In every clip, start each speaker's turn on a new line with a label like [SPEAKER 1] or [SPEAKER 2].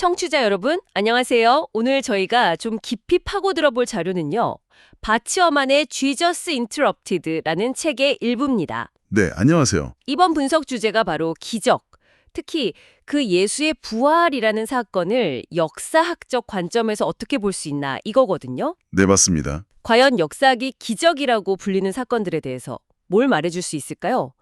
[SPEAKER 1] 청취자 여러분, 안녕하세요. 오늘 저희가 좀 깊이 파고 들어볼 자료는요. 바치어만의 Jesus Interrupted라는 책의 일부입니다.
[SPEAKER 2] 네, 안녕하세요.
[SPEAKER 1] 이번 분석 주제가 바로 기적, 특히 그 예수의 부활이라는 사건을 역사학적 관점에서 어떻게 볼 수 있나 이거거든요.
[SPEAKER 2] 네, 맞습니다.
[SPEAKER 1] 과연 역사학이 기적이라고 불리는 사건들에 대해서 뭘 말해줄 수 있을까요?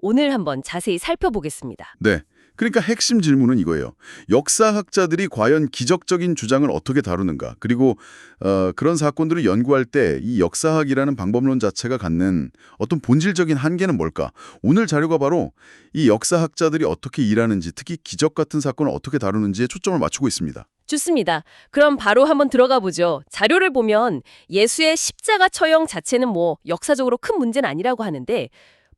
[SPEAKER 1] 오늘 한번 자세히 살펴보겠습니다.
[SPEAKER 2] 네, 그러니까 핵심 질문은 이거예요. 역사학자들이 과연 기적적인 주장을 어떻게 다루는가, 그리고 그런 사건들을 연구할 때 이 역사학이라는 방법론 자체가 갖는 어떤 본질적인 한계는 뭘까? 오늘 자료가 바로 이 역사학자들이 어떻게 일하는지, 특히 기적 같은 사건을 어떻게 다루는지에 초점을 맞추고 있습니다.
[SPEAKER 1] 좋습니다. 그럼 바로 한번 들어가 보죠. 자료를 보면 예수의 십자가 처형 자체는 역사적으로 큰 문제는 아니라고 하는데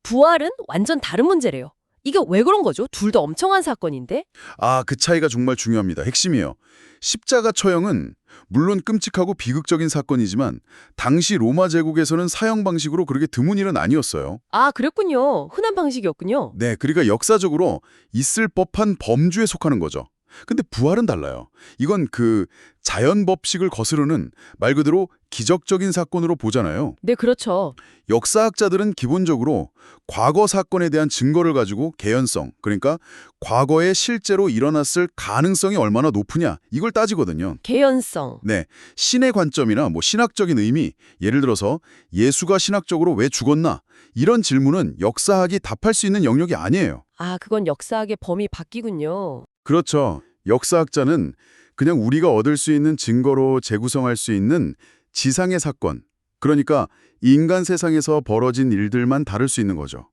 [SPEAKER 1] 부활은 완전 다른 문제래요. 이게 왜 그런 거죠? 둘 다 엄청난 사건인데?
[SPEAKER 2] 아, 그 차이가 정말 중요합니다. 핵심이에요. 십자가 처형은 물론 끔찍하고 비극적인 사건이지만 당시 로마 제국에서는 사형 방식으로 그렇게 드문 일은 아니었어요.
[SPEAKER 1] 아, 그랬군요. 흔한 방식이었군요.
[SPEAKER 2] 네, 그러니까 역사적으로 있을 법한 범주에 속하는 거죠. 근데 부활은 달라요. 이건 그 자연 법칙을 거스르는 말 그대로 기적적인 사건으로 보잖아요.
[SPEAKER 1] 네, 그렇죠.
[SPEAKER 2] 역사학자들은 기본적으로 과거 사건에 대한 증거를 가지고 개연성, 그러니까 과거에 실제로 일어났을 가능성이 얼마나 높으냐 이걸 따지거든요.
[SPEAKER 1] 개연성.
[SPEAKER 2] 네, 신의 관점이나 신학적인 의미, 예를 들어서 예수가 신학적으로 왜 죽었나 이런 질문은 역사학이 답할 수 있는 영역이 아니에요.
[SPEAKER 1] 아, 그건 역사학의 범위 바뀌군요.
[SPEAKER 2] 그렇죠. 역사학자는 그냥 우리가 얻을 수 있는 증거로 재구성할 수 있는 지상의 사건, 그러니까 인간 세상에서 벌어진 일들만 다룰 수 있는 거죠.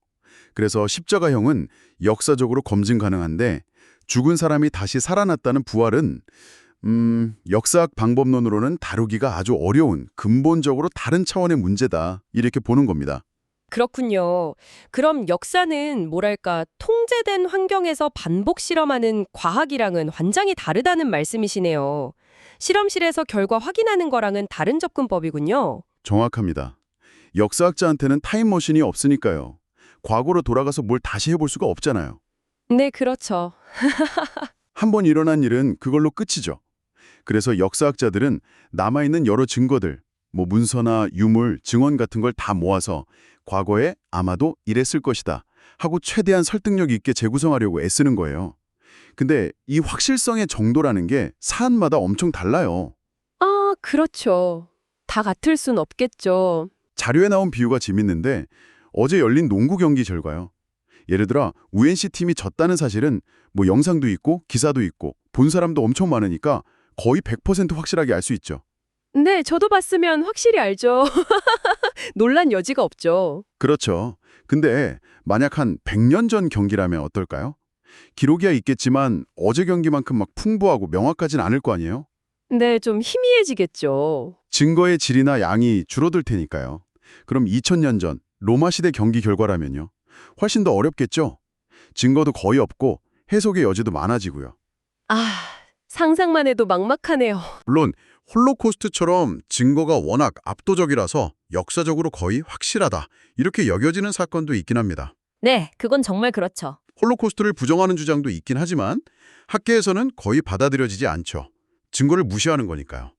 [SPEAKER 2] 그래서 십자가형은 역사적으로 검증 가능한데 죽은 사람이 다시 살아났다는 부활은 역사학 방법론으로는 다루기가 아주 어려운 근본적으로 다른 차원의 문제다 이렇게 보는 겁니다.
[SPEAKER 1] 그렇군요. 그럼 역사는 통제된 환경에서 반복 실험하는 과학이랑은 완전히 다르다는 말씀이시네요. 실험실에서 결과 확인하는 거랑은 다른 접근법이군요.
[SPEAKER 2] 정확합니다. 역사학자한테는 타임머신이 없으니까요. 과거로 돌아가서 뭘 다시 해볼 수가 없잖아요.
[SPEAKER 1] 네, 그렇죠.
[SPEAKER 2] 한 번 일어난 일은 그걸로 끝이죠. 그래서 역사학자들은 남아있는 여러 증거들, 문서나 유물, 증언 같은 걸 다 모아서 과거에 아마도 이랬을 것이다 하고 최대한 설득력 있게 재구성하려고 애쓰는 거예요. 근데 이 확실성의 정도라는 게 사안마다 엄청 달라요.
[SPEAKER 1] 아, 그렇죠. 다 같을 순 없겠죠.
[SPEAKER 2] 자료에 나온 비유가 재밌는데 어제 열린 농구 경기 결과요. 예를 들어 UNC 팀이 졌다는 사실은 영상도 있고 기사도 있고 본 사람도 엄청 많으니까 거의 100% 확실하게 알 수 있죠.
[SPEAKER 1] 네, 저도 봤으면 확실히 알죠. 논란 여지가 없죠.
[SPEAKER 2] 그렇죠. 근데 만약 한 100년 전 경기라면 어떨까요? 기록이야 있겠지만 어제 경기만큼 막 풍부하고 명확하진 않을 거 아니에요?
[SPEAKER 1] 네, 좀 희미해지겠죠.
[SPEAKER 2] 증거의 질이나 양이 줄어들 테니까요. 그럼 2000년 전 로마 시대 경기 결과라면요? 훨씬 더 어렵겠죠? 증거도 거의 없고 해석의 여지도 많아지고요.
[SPEAKER 1] 아, 상상만 해도 막막하네요.
[SPEAKER 2] 물론 홀로코스트처럼 증거가 워낙 압도적이라서 역사적으로 거의 확실하다 이렇게 여겨지는 사건도 있긴 합니다.
[SPEAKER 1] 네, 그건 정말 그렇죠.
[SPEAKER 2] 홀로코스트를 부정하는 주장도 있긴 하지만 학계에서는 거의 받아들여지지 않죠. 증거를 무시하는 거니까요.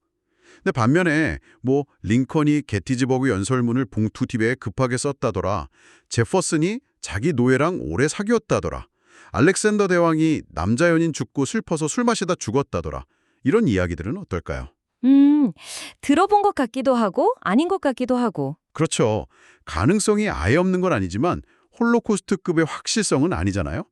[SPEAKER 2] 근데 반면에 링컨이 게티즈버그 연설문을 봉투티베에 급하게 썼다더라. 제퍼슨이 자기 노예랑 오래 사귀었다더라. 알렉산더 대왕이 남자 연인 죽고 슬퍼서 술 마시다 죽었다더라. 이런 이야기들은 어떨까요?
[SPEAKER 1] 들어본 것 같기도 하고 아닌 것 같기도 하고.
[SPEAKER 2] 그렇죠. 가능성이 아예 없는 건 아니지만 홀로코스트급의 확실성은 아니잖아요.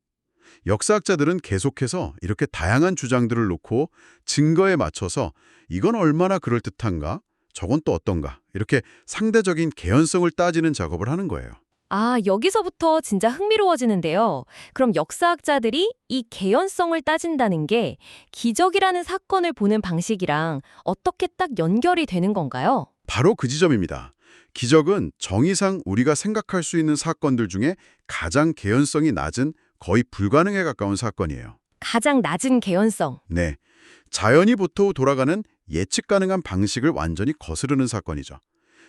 [SPEAKER 2] 역사학자들은 계속해서 이렇게 다양한 주장들을 놓고 증거에 맞춰서 이건 얼마나 그럴듯한가, 저건 또 어떤가 이렇게 상대적인 개연성을 따지는 작업을 하는 거예요.
[SPEAKER 1] 아, 여기서부터 진짜 흥미로워지는데요. 그럼 역사학자들이 이 개연성을 따진다는 게 기적이라는 사건을 보는 방식이랑 어떻게 딱 연결이 되는 건가요?
[SPEAKER 2] 바로 그 지점입니다. 기적은 정의상 우리가 생각할 수 있는 사건들 중에 가장 개연성이 낮은 거의 불가능에 가까운 사건이에요.
[SPEAKER 1] 가장 낮은 개연성.
[SPEAKER 2] 네, 자연이 보통 돌아가는 예측 가능한 방식을 완전히 거스르는 사건이죠.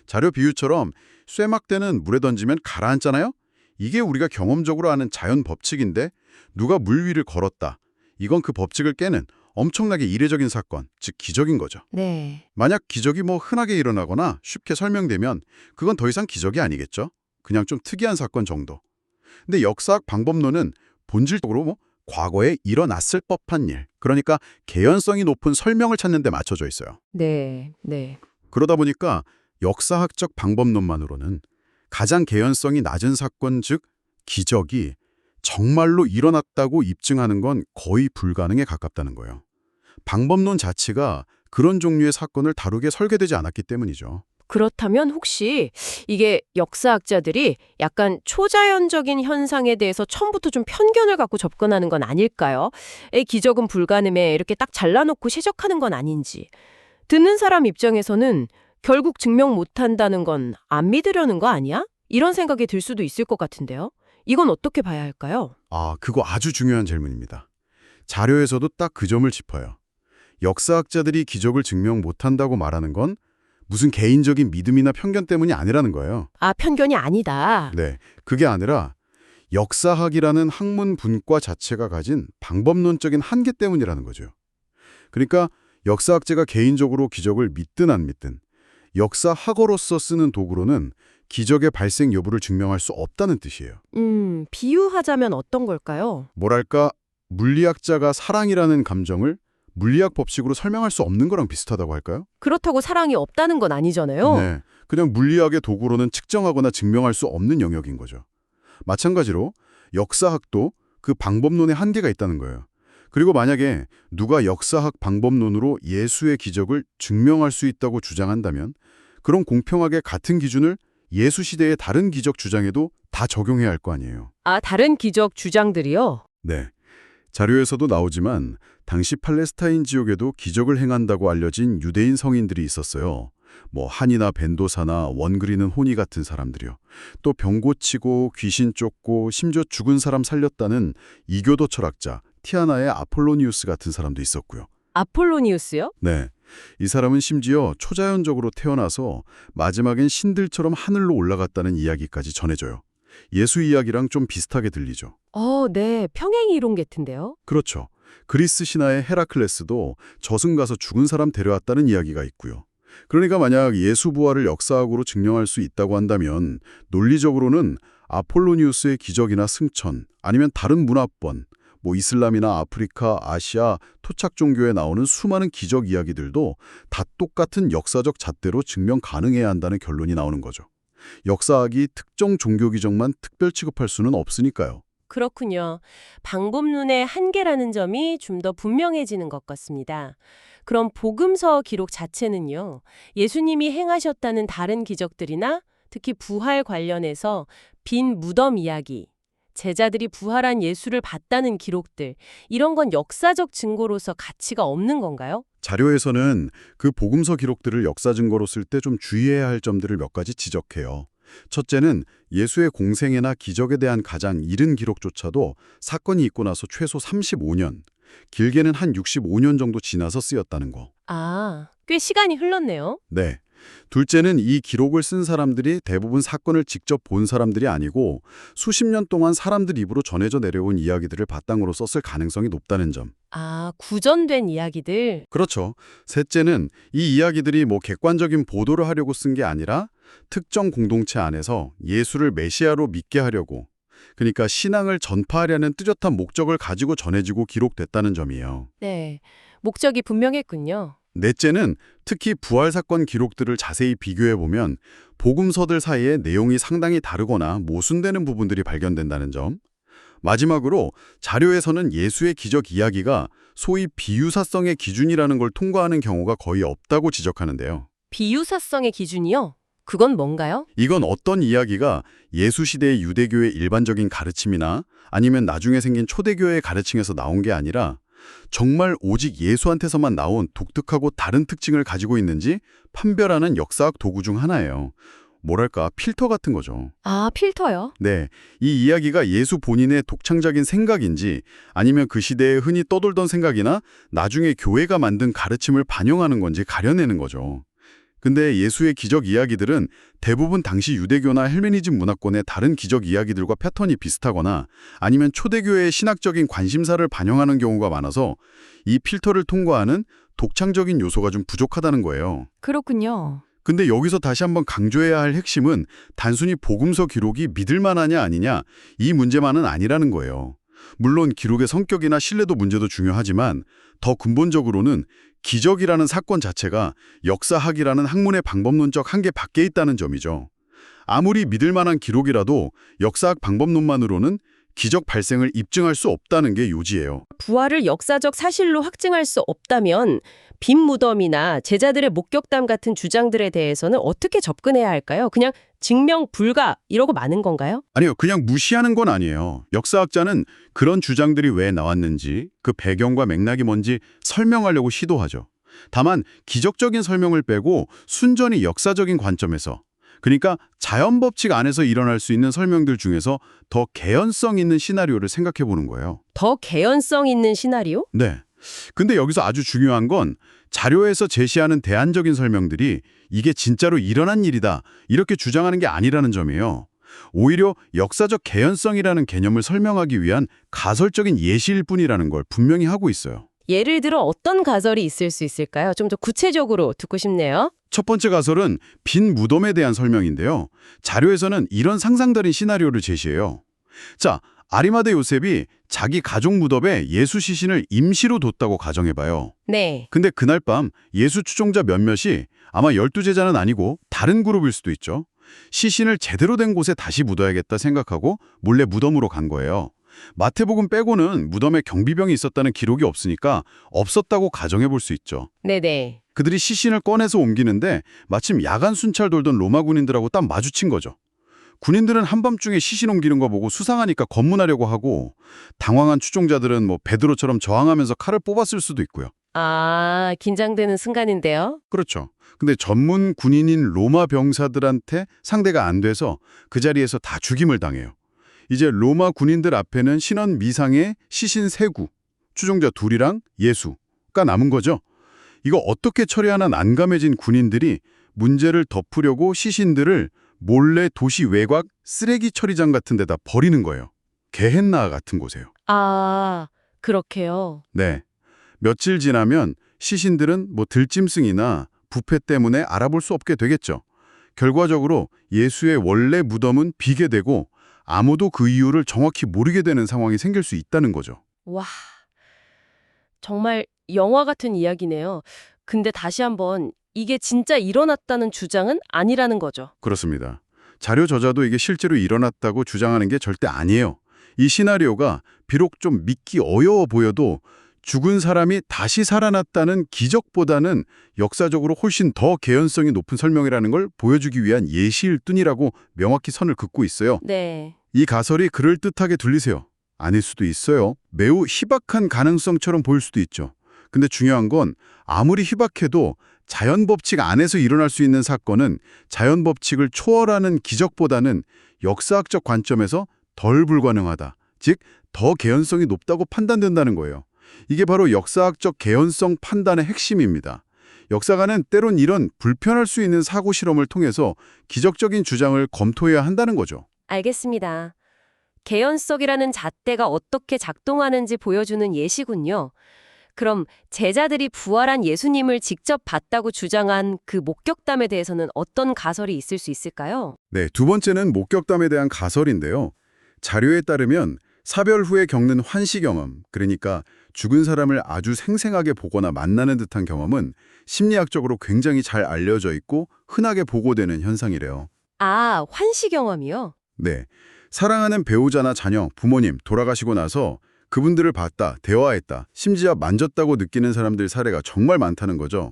[SPEAKER 2] 자료 비유처럼 쇠막대는 물에 던지면 가라앉잖아요? 이게 우리가 경험적으로 아는 자연 법칙인데 누가 물 위를 걸었다. 이건 그 법칙을 깨는 엄청나게 이례적인 사건, 즉 기적인 거죠.
[SPEAKER 1] 네.
[SPEAKER 2] 만약 기적이 흔하게 일어나거나 쉽게 설명되면 그건 더 이상 기적이 아니겠죠? 그냥 좀 특이한 사건 정도. 근데 역사학 방법론은 본질적으로 과거에 일어났을 법한 일, 그러니까 개연성이 높은 설명을 찾는 데 맞춰져 있어요.
[SPEAKER 1] 네. 네.
[SPEAKER 2] 그러다 보니까 역사학적 방법론만으로는 가장 개연성이 낮은 사건, 즉 기적이 정말로 일어났다고 입증하는 건 거의 불가능에 가깝다는 거예요. 방법론 자체가 그런 종류의 사건을 다루게 설계되지 않았기 때문이죠.
[SPEAKER 1] 그렇다면 혹시 이게 역사학자들이 약간 초자연적인 현상에 대해서 처음부터 좀 편견을 갖고 접근하는 건 아닐까요? 기적은 불가능해 이렇게 딱 잘라놓고 시적하는 건 아닌지. 듣는 사람 입장에서는 결국 증명 못한다는 건 안 믿으려는 거 아니야? 이런 생각이 들 수도 있을 것 같은데요. 이건 어떻게 봐야 할까요?
[SPEAKER 2] 그거 아주 중요한 질문입니다. 자료에서도 딱 그 점을 짚어요. 역사학자들이 기적을 증명 못한다고 말하는 건 무슨 개인적인 믿음이나 편견 때문이 아니라는 거예요.
[SPEAKER 1] 아, 편견이 아니다.
[SPEAKER 2] 네, 그게 아니라 역사학이라는 학문 분과 자체가 가진 방법론적인 한계 때문이라는 거죠. 그러니까 역사학자가 개인적으로 기적을 믿든 안 믿든 역사학어로서 쓰는 도구로는 기적의 발생 여부를 증명할 수 없다는 뜻이에요.
[SPEAKER 1] 비유하자면 어떤 걸까요?
[SPEAKER 2] 뭐랄까, 물리학자가 사랑이라는 감정을 물리학 법칙으로 설명할 수 없는 거랑 비슷하다고 할까요?
[SPEAKER 1] 그렇다고 사랑이 없다는 건 아니잖아요.
[SPEAKER 2] 네, 그냥 물리학의 도구로는 측정하거나 증명할 수 없는 영역인 거죠. 마찬가지로 역사학도 그 방법론의 한계가 있다는 거예요. 그리고 만약에 누가 역사학 방법론으로 예수의 기적을 증명할 수 있다고 주장한다면 그럼 공평하게 같은 기준을 예수 시대의 다른 기적 주장에도 다 적용해야 할 거 아니에요.
[SPEAKER 1] 아, 다른 기적 주장들이요?
[SPEAKER 2] 네. 자료에서도 나오지만 당시 팔레스타인 지역에도 기적을 행한다고 알려진 유대인 성인들이 있었어요. 한이나 벤도사나 원그리는 호니 같은 사람들이요. 또 병 고치고 귀신 쫓고 심지어 죽은 사람 살렸다는 이교도 철학자 티아나의 아폴로니우스 같은 사람도 있었고요.
[SPEAKER 1] 아폴로니우스요?
[SPEAKER 2] 네. 이 사람은 심지어 초자연적으로 태어나서 마지막엔 신들처럼 하늘로 올라갔다는 이야기까지 전해져요. 예수 이야기랑 좀 비슷하게 들리죠.
[SPEAKER 1] 네. 평행 이론 같은데요?
[SPEAKER 2] 그렇죠. 그리스 신화의 헤라클레스도 저승 가서 죽은 사람 데려왔다는 이야기가 있고요. 그러니까 만약 예수 부활을 역사학으로 증명할 수 있다고 한다면 논리적으로는 아폴로니우스의 기적이나 승천 아니면 다른 문화권, 이슬람이나 아프리카, 아시아, 토착 종교에 나오는 수많은 기적 이야기들도 다 똑같은 역사적 잣대로 증명 가능해야 한다는 결론이 나오는 거죠. 역사학이 특정 종교 기적만 특별 취급할 수는 없으니까요.
[SPEAKER 1] 그렇군요. 방법론의 한계라는 점이 좀 더 분명해지는 것 같습니다. 그럼 복음서 기록 자체는요, 예수님이 행하셨다는 다른 기적들이나 특히 부활 관련해서 빈 무덤 이야기, 제자들이 부활한 예수를 봤다는 기록들, 이런 건 역사적 증거로서 가치가 없는 건가요?
[SPEAKER 2] 자료에서는 그 복음서 기록들을 역사 증거로 쓸 때 좀 주의해야 할 점들을 몇 가지 지적해요. 첫째는 예수의 공생애나 기적에 대한 가장 이른 기록조차도 사건이 있고 나서 최소 35년, 길게는 한 65년 정도 지나서 쓰였다는 거.
[SPEAKER 1] 아, 꽤 시간이 흘렀네요.
[SPEAKER 2] 네. 둘째는 이 기록을 쓴 사람들이 대부분 사건을 직접 본 사람들이 아니고 수십 년 동안 사람들 입으로 전해져 내려온 이야기들을 바탕으로 썼을 가능성이 높다는 점.
[SPEAKER 1] 아, 구전된 이야기들.
[SPEAKER 2] 그렇죠. 셋째는 이 이야기들이 객관적인 보도를 하려고 쓴 게 아니라 특정 공동체 안에서 예수를 메시아로 믿게 하려고, 그러니까 신앙을 전파하려는 뚜렷한 목적을 가지고 전해지고 기록됐다는 점이에요.
[SPEAKER 1] 네, 목적이 분명했군요.
[SPEAKER 2] 넷째는 특히 부활 사건 기록들을 자세히 비교해보면 복음서들 사이에 내용이 상당히 다르거나 모순되는 부분들이 발견된다는 점. 마지막으로 자료에서는 예수의 기적 이야기가 소위 비유사성의 기준이라는 걸 통과하는 경우가 거의 없다고 지적하는데요.
[SPEAKER 1] 비유사성의 기준이요? 그건 뭔가요?
[SPEAKER 2] 이건 어떤 이야기가 예수 시대의 유대교의 일반적인 가르침이나 아니면 나중에 생긴 초대교회의 가르침에서 나온 게 아니라 정말 오직 예수한테서만 나온 독특하고 다른 특징을 가지고 있는지 판별하는 역사학 도구 중 하나예요. 뭐랄까, 필터 같은 거죠.
[SPEAKER 1] 아, 필터요?
[SPEAKER 2] 네, 이 이야기가 예수 본인의 독창적인 생각인지 아니면 그 시대에 흔히 떠돌던 생각이나 나중에 교회가 만든 가르침을 반영하는 건지 가려내는 거죠. 근데 예수의 기적 이야기들은 대부분 당시 유대교나 헬레니즘 문화권의 다른 기적 이야기들과 패턴이 비슷하거나 아니면 초대교회의 신학적인 관심사를 반영하는 경우가 많아서 이 필터를 통과하는 독창적인 요소가 좀 부족하다는 거예요.
[SPEAKER 3] 그렇군요.
[SPEAKER 2] 근데 여기서 다시 한번 강조해야 할 핵심은 단순히 복음서 기록이 믿을 만하냐 아니냐 이 문제만은 아니라는 거예요. 물론 기록의 성격이나 신뢰도 문제도 중요하지만 더 근본적으로는 기적이라는 사건 자체가 역사학이라는 학문의 방법론적 한계 밖에 있다는 점이죠. 아무리 믿을 만한 기록이라도 역사학 방법론만으로는 기적 발생을 입증할 수 없다는 게 요지예요.
[SPEAKER 1] 부활을 역사적 사실로 확증할 수 없다면 빈 무덤이나 제자들의 목격담 같은 주장들에 대해서는 어떻게 접근해야 할까요? 그냥 증명 불가 이러고 마는 건가요?
[SPEAKER 2] 아니요, 그냥 무시하는 건 아니에요. 역사학자는 그런 주장들이 왜 나왔는지, 그 배경과 맥락이 뭔지 설명하려고 시도하죠. 다만 기적적인 설명을 빼고 순전히 역사적인 관점에서, 그러니까 자연 법칙 안에서 일어날 수 있는 설명들 중에서 더 개연성 있는 시나리오를 생각해 보는 거예요.
[SPEAKER 1] 더 개연성 있는 시나리오?
[SPEAKER 2] 네. 근데 여기서 아주 중요한 건 자료에서 제시하는 대안적인 설명들이 이게 진짜로 일어난 일이다 이렇게 주장하는 게 아니라는 점이에요. 오히려 역사적 개연성이라는 개념을 설명하기 위한 가설적인 예시일 뿐이라는 걸 분명히 하고 있어요.
[SPEAKER 1] 예를 들어 어떤 가설이 있을 수 있을까요? 좀 더 구체적으로 듣고 싶네요.
[SPEAKER 2] 첫 번째 가설은 빈 무덤에 대한 설명인데요. 자료에서는 이런 상상달인 시나리오를 제시해요. 자, 아리마대 요셉이 자기 가족 무덤에 예수 시신을 임시로 뒀다고 가정해봐요.
[SPEAKER 1] 네.
[SPEAKER 2] 근데 그날 밤 예수 추종자 몇몇이 아마 12제자는 아니고 다른 그룹일 수도 있죠. 시신을 제대로 된 곳에 다시 묻어야겠다 생각하고 몰래 무덤으로 간 거예요. 마태복음 빼고는 무덤에 경비병이 있었다는 기록이 없으니까 없었다고 가정해 볼 수 있죠.
[SPEAKER 1] 네네.
[SPEAKER 2] 그들이 시신을 꺼내서 옮기는데 마침 야간 순찰 돌던 로마 군인들하고 딱 마주친 거죠. 군인들은 한밤중에 시신 옮기는 거 보고 수상하니까 검문하려고 하고 당황한 추종자들은 뭐 베드로처럼 저항하면서 칼을 뽑았을 수도 있고요.
[SPEAKER 1] 아, 긴장되는 순간인데요.
[SPEAKER 2] 그렇죠. 근데 전문 군인인 로마 병사들한테 상대가 안 돼서 그 자리에서 다 죽임을 당해요. 이제 로마 군인들 앞에는 신원 미상의 시신 3구, 추종자 2이랑 예수가 남은 거죠. 이거 어떻게 처리하나 난감해진 군인들이 문제를 덮으려고 시신들을 몰래 도시 외곽 쓰레기 처리장 같은 데다 버리는 거예요. 게헨나 같은 곳에요.
[SPEAKER 1] 아, 그렇게요.
[SPEAKER 2] 네. 며칠 지나면 시신들은 뭐 들짐승이나 부패 때문에 알아볼 수 없게 되겠죠. 결과적으로 예수의 원래 무덤은 비게 되고 아무도 그 이유를 정확히 모르게 되는 상황이 생길 수 있다는 거죠.
[SPEAKER 1] 와, 정말 영화 같은 이야기네요. 근데 다시 한번 이게 진짜 일어났다는 주장은 아니라는 거죠.
[SPEAKER 2] 그렇습니다. 자료 저자도 이게 실제로 일어났다고 주장하는 게 절대 아니에요. 이 시나리오가 비록 좀 믿기 어려워 보여도 죽은 사람이 다시 살아났다는 기적보다는 역사적으로 훨씬 더 개연성이 높은 설명이라는 걸 보여주기 위한 예시일 뿐이라고 명확히 선을 긋고 있어요.
[SPEAKER 1] 네.
[SPEAKER 2] 이 가설이 그럴듯하게 들리세요. 아닐 수도 있어요. 매우 희박한 가능성처럼 보일 수도 있죠. 근데 중요한 건 아무리 희박해도 자연 법칙 안에서 일어날 수 있는 사건은 자연 법칙을 초월하는 기적보다는 역사학적 관점에서 덜 불가능하다. 즉, 더 개연성이 높다고 판단된다는 거예요. 이게 바로 역사학적 개연성 판단의 핵심입니다. 역사가는 때론 이런 불편할 수 있는 사고 실험을 통해서 기적적인 주장을 검토해야 한다는 거죠.
[SPEAKER 1] 알겠습니다. 개연성이라는 잣대가 어떻게 작동하는지 보여주는 예시군요. 그럼 제자들이 부활한 예수님을 직접 봤다고 주장한 그 목격담에 대해서는 어떤 가설이 있을 수 있을까요?
[SPEAKER 2] 네, 두 번째는 목격담에 대한 가설인데요. 자료에 따르면 사별 후에 겪는 환시 경험, 그러니까 죽은 사람을 아주 생생하게 보거나 만나는 듯한 경험은 심리학적으로 굉장히 잘 알려져 있고 흔하게 보고되는 현상이래요.
[SPEAKER 1] 아, 환시 경험이요?
[SPEAKER 2] 네, 사랑하는 배우자나 자녀, 부모님 돌아가시고 나서 그분들을 봤다, 대화했다, 심지어 만졌다고 느끼는 사람들 사례가 정말 많다는 거죠.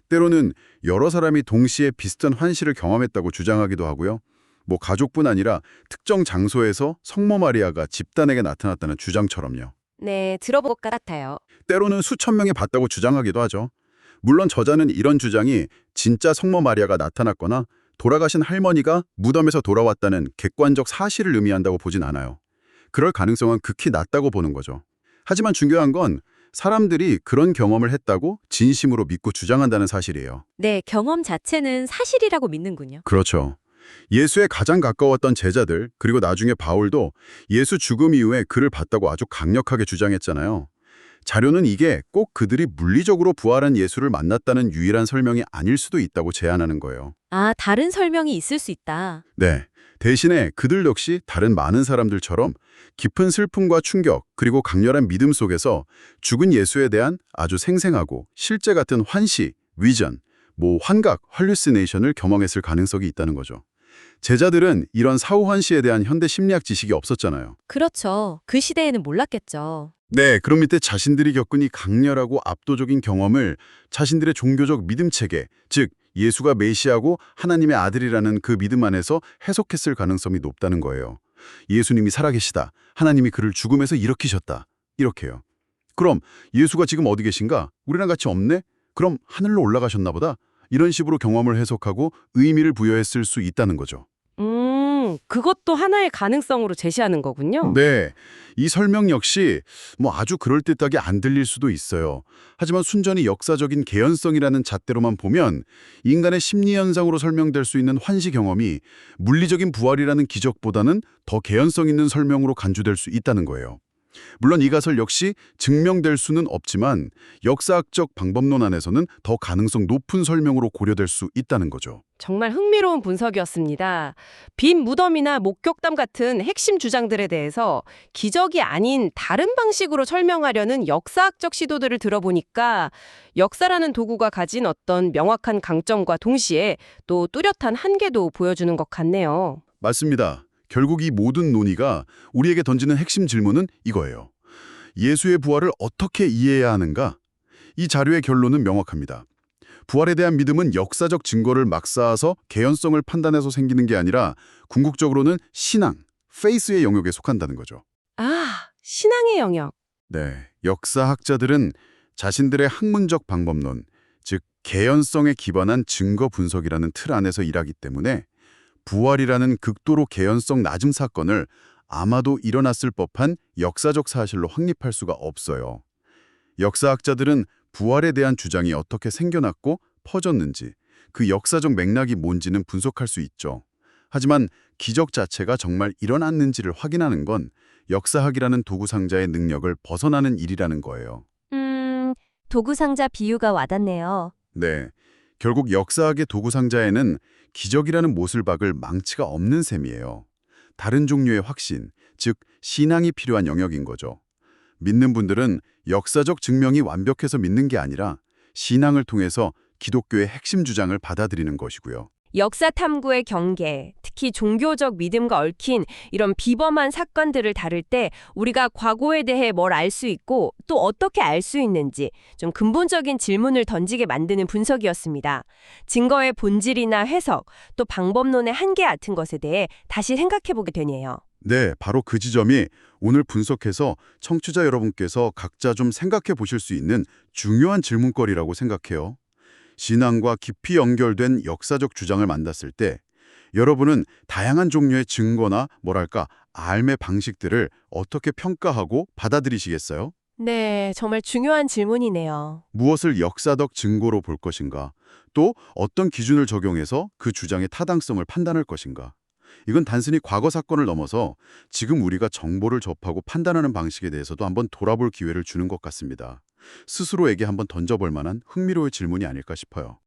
[SPEAKER 2] 때로는 여러 사람이 동시에 비슷한 환시를 경험했다고 주장하기도 하고요. 뭐 가족뿐 아니라 특정 장소에서 성모 마리아가 집단에게 나타났다는 주장처럼요.
[SPEAKER 1] 네, 들어볼 것 같아요.
[SPEAKER 2] 때로는 수천 명이 봤다고 주장하기도 하죠. 물론 저자는 이런 주장이 진짜 성모 마리아가 나타났거나 돌아가신 할머니가 무덤에서 돌아왔다는 객관적 사실을 의미한다고 보진 않아요. 그럴 가능성은 극히 낮다고 보는 거죠. 하지만 중요한 건 사람들이 그런 경험을 했다고 진심으로 믿고 주장한다는 사실이에요.
[SPEAKER 3] 네, 경험 자체는 사실이라고 믿는군요.
[SPEAKER 2] 그렇죠. 예수에 가장 가까웠던 제자들, 그리고 나중에 바울도 예수 죽음 이후에 그를 봤다고 아주 강력하게 주장했잖아요. 자료는 이게 꼭 그들이 물리적으로 부활한 예수를 만났다는 유일한 설명이 아닐 수도 있다고 제안하는 거예요.
[SPEAKER 3] 아, 다른 설명이 있을 수 있다.
[SPEAKER 2] 네. 대신에 그들 역시 다른 많은 사람들처럼 깊은 슬픔과 충격, 그리고 강렬한 믿음 속에서 죽은 예수에 대한 아주 생생하고 실제 같은 환시, 위전, 환각, 할루시네이션을 경험했을 가능성이 있다는 거죠. 제자들은 이런 사후환시에 대한 현대 심리학 지식이 없었잖아요.
[SPEAKER 3] 그렇죠. 그 시대에는 몰랐겠죠.
[SPEAKER 2] 네, 그럼 이때 자신들이 겪은 이 강렬하고 압도적인 경험을 자신들의 종교적 믿음 체계, 즉 예수가 메시아고 하나님의 아들이라는 그 믿음 안에서 해석했을 가능성이 높다는 거예요. 예수님이 살아계시다. 하나님이 그를 죽음에서 일으키셨다. 이렇게요. 그럼 예수가 지금 어디 계신가? 우리랑 같이 없네? 그럼 하늘로 올라가셨나 보다? 이런 식으로 경험을 해석하고 의미를 부여했을 수 있다는 거죠.
[SPEAKER 4] 그것도 하나의 가능성으로 제시하는 거군요.
[SPEAKER 2] 네, 이 설명 역시 아주 그럴듯하게 안 들릴 수도 있어요. 하지만 순전히 역사적인 개연성이라는 잣대로만 보면 인간의 심리 현상으로 설명될 수 있는 환시 경험이 물리적인 부활이라는 기적보다는 더 개연성 있는 설명으로 간주될 수 있다는 거예요. 물론 이 가설 역시 증명될 수는 없지만 역사학적 방법론 안에서는 더 가능성 높은 설명으로 고려될 수 있다는 거죠.
[SPEAKER 4] 정말 흥미로운 분석이었습니다. 빈 무덤이나 목격담 같은 핵심 주장들에 대해서 기적이 아닌 다른 방식으로 설명하려는 역사학적 시도들을 들어보니까 역사라는 도구가 가진 어떤 명확한 강점과 동시에 또 뚜렷한 한계도 보여주는 것 같네요.
[SPEAKER 2] 맞습니다. 결국 이 모든 논의가 우리에게 던지는 핵심 질문은 이거예요. 예수의 부활을 어떻게 이해해야 하는가? 이 자료의 결론은 명확합니다. 부활에 대한 믿음은 역사적 증거를 막 쌓아서 개연성을 판단해서 생기는 게 아니라 궁극적으로는 신앙, 페이스의 영역에 속한다는 거죠.
[SPEAKER 4] 아, 신앙의 영역.
[SPEAKER 2] 네, 역사학자들은 자신들의 학문적 방법론, 즉 개연성에 기반한 증거 분석이라는 틀 안에서 일하기 때문에 부활이라는 극도로 개연성 낮은 사건을 아마도 일어났을 법한 역사적 사실로 확립할 수가 없어요. 역사학자들은 부활에 대한 주장이 어떻게 생겨났고 퍼졌는지, 그 역사적 맥락이 뭔지는 분석할 수 있죠. 하지만 기적 자체가 정말 일어났는지를 확인하는 건 역사학이라는 도구상자의 능력을 벗어나는 일이라는 거예요.
[SPEAKER 3] 도구상자 비유가 와닿네요.
[SPEAKER 2] 네, 결국 역사학의 도구상자에는 기적이라는 못을 박을 망치가 없는 셈이에요. 다른 종류의 확신, 즉 신앙이 필요한 영역인 거죠. 믿는 분들은 역사적 증명이 완벽해서 믿는 게 아니라 신앙을 통해서 기독교의 핵심 주장을 받아들이는 것이고요.
[SPEAKER 1] 역사 탐구의 경계, 특히 종교적 믿음과 얽힌 이런 비범한 사건들을 다룰 때 우리가 과거에 대해 뭘 알 수 있고 또 어떻게 알 수 있는지 좀 근본적인 질문을 던지게 만드는 분석이었습니다. 증거의 본질이나 해석, 또 방법론의 한계 같은 것에 대해 다시 생각해보게 되네요.
[SPEAKER 2] 네, 바로 그 지점이 오늘 분석해서 청취자 여러분께서 각자 좀 생각해 보실 수 있는 중요한 질문거리라고 생각해요. 신앙과 깊이 연결된 역사적 주장을 만났을 때 여러분은 다양한 종류의 증거나 알매 방식들을 어떻게 평가하고 받아들이시겠어요?
[SPEAKER 1] 네, 정말 중요한 질문이네요.
[SPEAKER 2] 무엇을 역사적 증거로 볼 것인가? 또 어떤 기준을 적용해서 그 주장의 타당성을 판단할 것인가? 이건 단순히 과거 사건을 넘어서 지금 우리가 정보를 접하고 판단하는 방식에 대해서도 한번 돌아볼 기회를 주는 것 같습니다. 스스로에게 한번 던져볼 만한 흥미로운 질문이 아닐까 싶어요.